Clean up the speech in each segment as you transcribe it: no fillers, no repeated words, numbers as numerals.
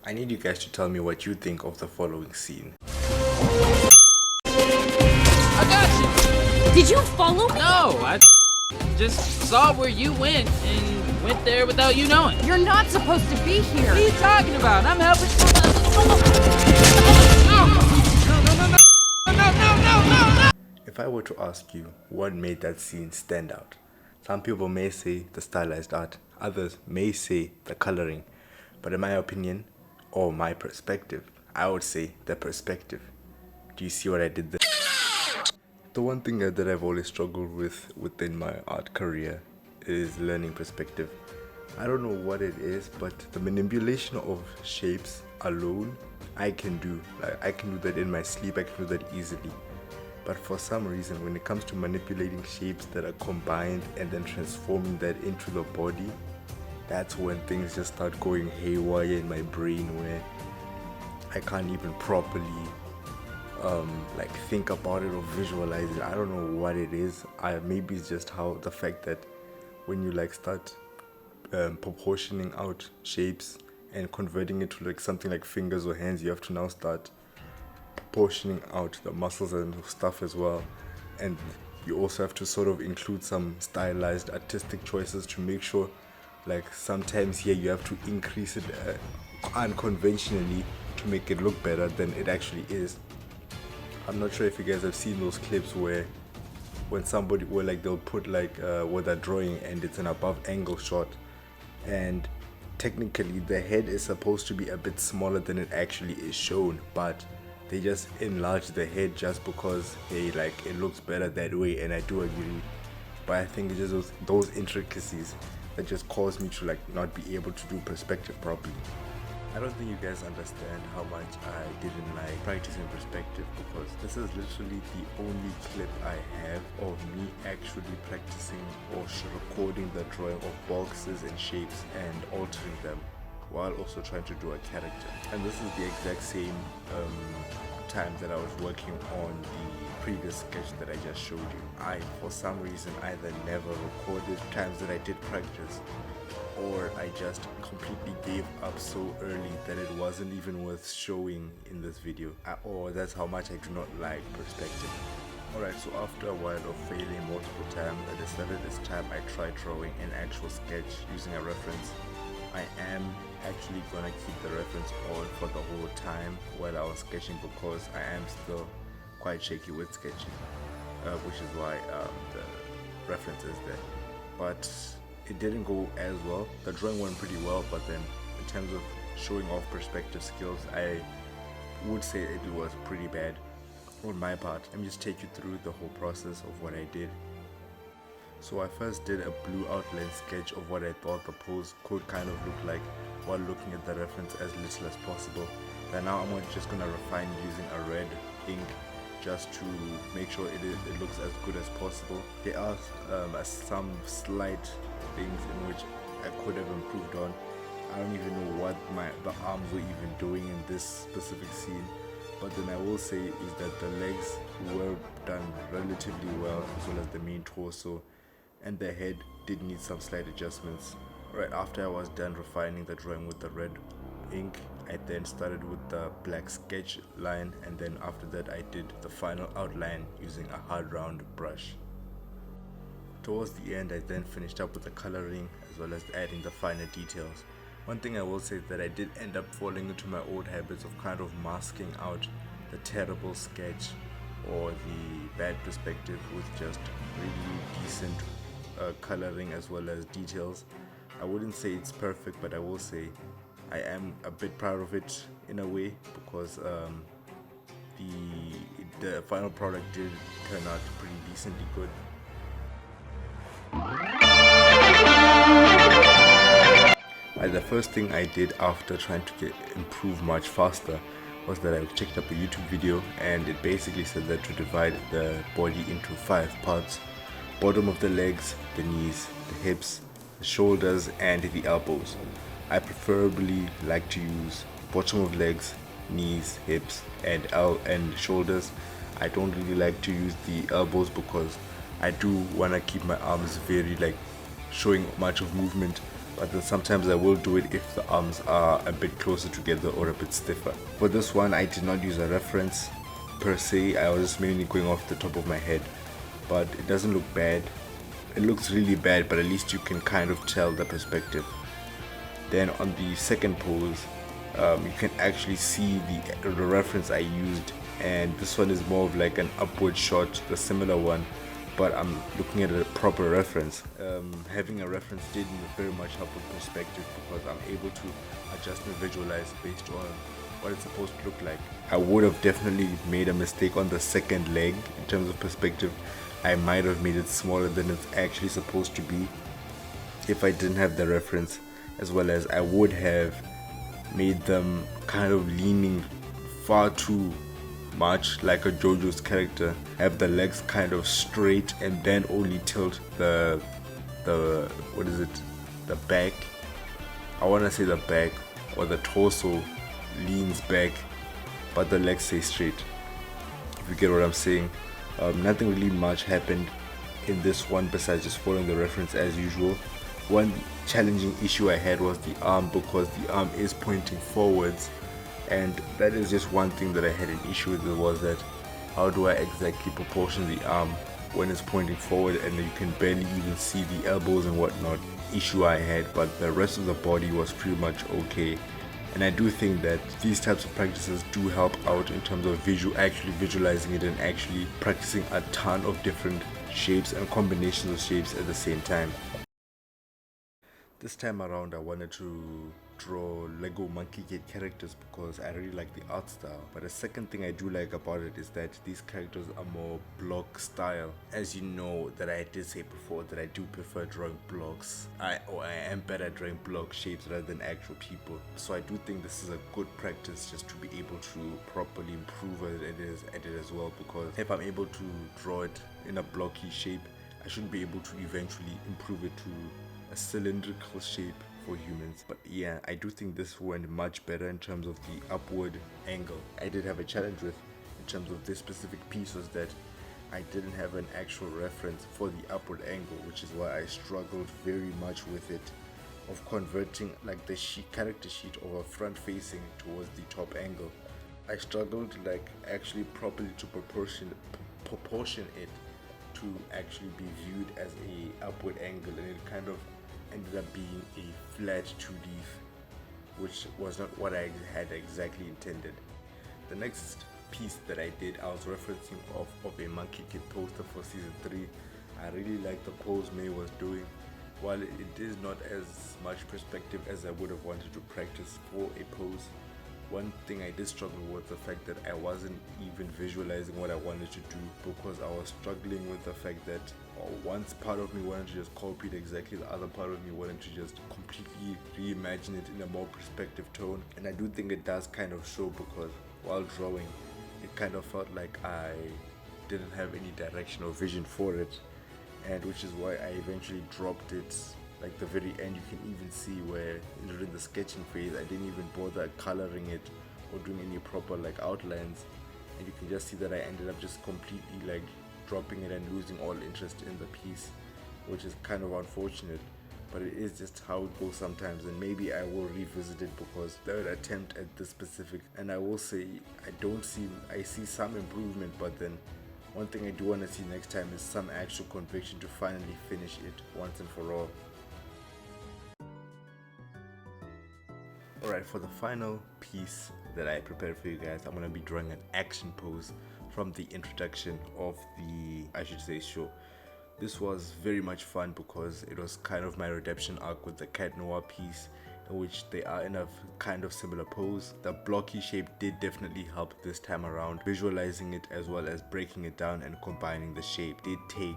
I need you guys to tell me what you think of the following scene. I got Did you follow me? you! No, I just saw where you went and went there without you knowing. You're not supposed to be here. What are you talking about? I'm helping. No! If I were to ask you what made that scene stand out, some people may say the stylized art, others may say the coloring, but in my opinion, or my perspective, I would say the perspective. Do you see what I did there? The one thing that I've always struggled with within my art career is learning perspective. I don't know what it is, but the manipulation of shapes alone, I can do. Like, I can do that in my sleep, I can do that easily. But for some reason, when it comes to manipulating shapes that are combined and then transforming that into the body, that's when things just start going haywire in my brain, where I can't even properly like think about it or visualize it. I don't know what it is. Maybe it's just how the fact that when you like start proportioning out shapes and converting it to like something like fingers or hands, you have to now start proportioning out the muscles and stuff as well, and you also have to sort of include some stylized artistic choices to make sure, like sometimes here you have to increase it unconventionally to make it look better than it actually is. I'm not sure if you guys have seen those clips where when somebody, where like they'll put like where they're drawing and it's an above angle shot, and technically the head is supposed to be a bit smaller than it actually is shown, but they just enlarge the head just because hey, like it looks better that way, and I do agree. But I think it's just those intricacies that just cause me to like not be able to do perspective properly. I don't think you guys understand how much I didn't like practicing perspective, because this is literally the only clip I have of me actually practicing or recording the drawing of boxes and shapes and altering them while also trying to draw a character. And this is the exact same time that I was working on the previous sketch that I just showed you. I, for some reason, either never recorded times that I did practice, or I just completely gave up so early that it wasn't even worth showing in this video. Or that's how much I do not like perspective. Alright, so after a while of failing multiple times, I decided this time I tried drawing an actual sketch using a reference. I am actually gonna keep the reference on for the whole time while I was sketching, because I am still quite shaky with sketching, which is why the reference is there. But it didn't go as well. The drawing went pretty well, but then in terms of showing off perspective skills, I would say it was pretty bad on my part. Let me just take you through the whole process of what I did. So I first did a blue outline sketch of what I thought the pose could kind of look like while looking at the reference as little as possible. Then now I'm just going to refine using a red ink just to make sure it looks as good as possible. There are some slight things in which I could have improved on. I don't even know what the arms were even doing in this specific scene, but then I will say is that the legs were done relatively well, as well as the main torso, and the head did need some slight adjustments. Right after I was done refining the drawing with the red ink, I then started with the black sketch line, and then after that I did the final outline using a hard round brush. Towards the end, I then finished up with the coloring as well as adding the finer details. One thing I will say is that I did end up falling into my old habits of kind of masking out the terrible sketch or the bad perspective with just really decent coloring as well as details. I wouldn't say it's perfect, but I will say I am a bit proud of it in a way, because the final product did turn out pretty decently good. The first thing I did after trying to improve much faster was that I checked up a YouTube video, and it basically said that to divide the body into 5 parts: bottom of the legs, the knees, the hips, the shoulders, and the elbows. I preferably like to use bottom of legs, knees, hips, and shoulders. I don't really like to use the elbows because I do want to keep my arms very like showing much of movement, but then sometimes I will do it if the arms are a bit closer together or a bit stiffer. For this one, I did not use a reference per se. I was just mainly going off the top of my head, but it doesn't look bad. It looks really bad, but at least you can kind of tell the perspective. Then on the second pose, you can actually see the reference I used, and this one is more of like an upward shot, the similar one, but I'm looking at a proper reference. Having a reference did very much help with perspective, because I'm able to adjust and visualize based on what it's supposed to look like. I would have definitely made a mistake on the second leg in terms of perspective. I might have made it smaller than it's actually supposed to be if I didn't have the reference, as well as I would have made them kind of leaning far too much like a JoJo's character, have the legs kind of straight and then only tilt the back. I want to say the back or the torso leans back, but the legs stay straight. If you get what I'm saying. Nothing really much happened in this one besides just following the reference as usual. One challenging issue I had was the arm, because the arm is pointing forwards, and that is just one thing that I had an issue with, was that how do I exactly proportion the arm when it's pointing forward and you can barely even see the elbows and whatnot. Issue I had, but the rest of the body was pretty much okay. And I do think that these types of practices do help out in terms of actually visualizing it and actually practicing a ton of different shapes and combinations of shapes at the same time. This time around I wanted to draw Lego Monkey Kid characters because I really like the art style. But the second thing I do like about it is that these characters are more block style. As you know that I did say before that I do prefer drawing blocks. I am better at drawing block shapes rather than actual people. So I do think this is a good practice just to be able to properly improve at it as well, because if I'm able to draw it in a blocky shape, I should be able to eventually improve it to a cylindrical shape for humans. But yeah, I do think this went much better in terms of the upward angle. I did have a challenge with in terms of this specific piece was that I didn't have an actual reference for the upward angle, which is why I struggled very much with it, of converting like the character sheet over front facing towards the top angle. I struggled like actually properly to proportion it to actually be viewed as a upward angle, and it kind of ended up being a flat 2D, which was not what I had exactly intended. The next piece that I did, I was referencing off of a Monkey Kid poster for season 3. I really liked the pose May was doing. While it is not as much perspective as I would have wanted to practice for a pose, one thing I did struggle with the fact that I wasn't even visualizing what I wanted to do, because I was struggling with the fact that once part of me wanted to just copy it exactly, the other part of me wanted to just completely reimagine it in a more perspective tone. And I do think it does kind of show, because while drawing it kind of felt like I didn't have any direction or vision for it, and which is why I eventually dropped it. Like the very end, you can even see where during the sketching phase I didn't even bother coloring it or doing any proper like outlines, and you can just see that I ended up just completely like dropping it and losing all interest in the piece, which is kind of unfortunate, but it is just how it goes sometimes. And maybe I will revisit it, because third attempt at this specific, and I will say I see some improvement, but then one thing I do want to see next time is some actual conviction to finally finish it once and for all. Alright, for the final piece that I prepared for you guys, I'm going to be drawing an action pose from the introduction of the, show. This was very much fun because it was kind of my redemption arc with the Cat Noir piece, in which they are in a kind of similar pose. The blocky shape did definitely help this time around. Visualizing it as well as breaking it down and combining the shape did take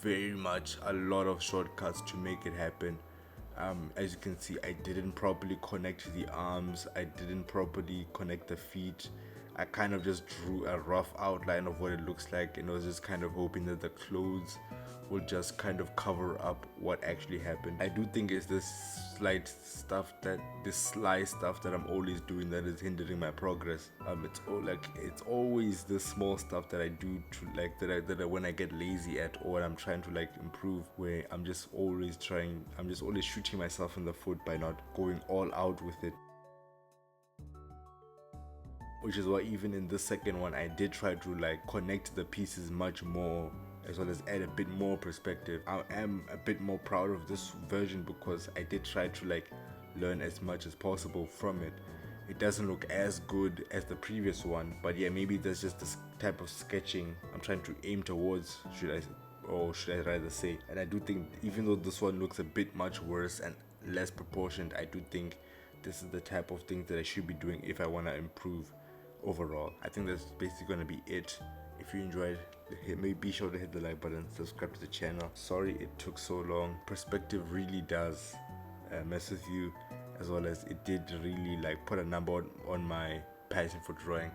very much a lot of shortcuts to make it happen. As you can see, I didn't properly connect the arms, I didn't properly connect the feet, I kind of just drew a rough outline of what it looks like, and I was just kind of hoping that the clothes will just kind of cover up what actually happened. I do think it's this sly stuff that I'm always doing that is hindering my progress. It's always the small stuff that I do to like that I when I get lazy at, or when I'm trying to like improve, where I'm just always shooting myself in the foot by not going all out with it. Which is why even in this second one I did try to like connect the pieces much more, as well as add a bit more perspective. I am a bit more proud of this version because I did try to like learn as much as possible from it. It doesn't look as good as the previous one, but yeah, maybe there's just this type of sketching I'm trying to aim towards, should I rather say. And I do think even though this one looks a bit much worse and less proportioned, I do think this is the type of thing that I should be doing if I want to improve overall. I think that's basically going to be it. If you enjoyed, maybe be sure to hit the like button, subscribe to the channel. Sorry it took so long. Perspective really does mess with you, as well as it did really like put a number on my passion for drawing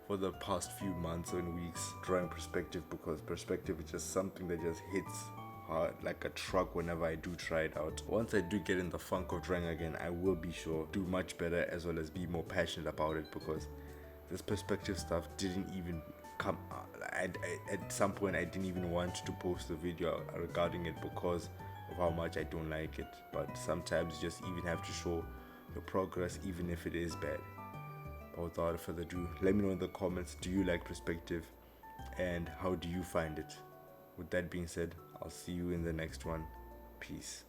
for the past few months and weeks. Drawing perspective, because perspective is just something that just hits hard like a truck whenever I do try it out. Once I do get in the funk of drawing again, I will be sure to do much better, as well as be more passionate about it, because this perspective stuff didn't even come at some point I didn't even want to post a video regarding it because of how much I don't like it. But sometimes you just even have to show your progress, even if it is bad. But without further ado, let me know in the comments, do you like perspective and how do you find it? With that being said, I'll see you in the next one. Peace.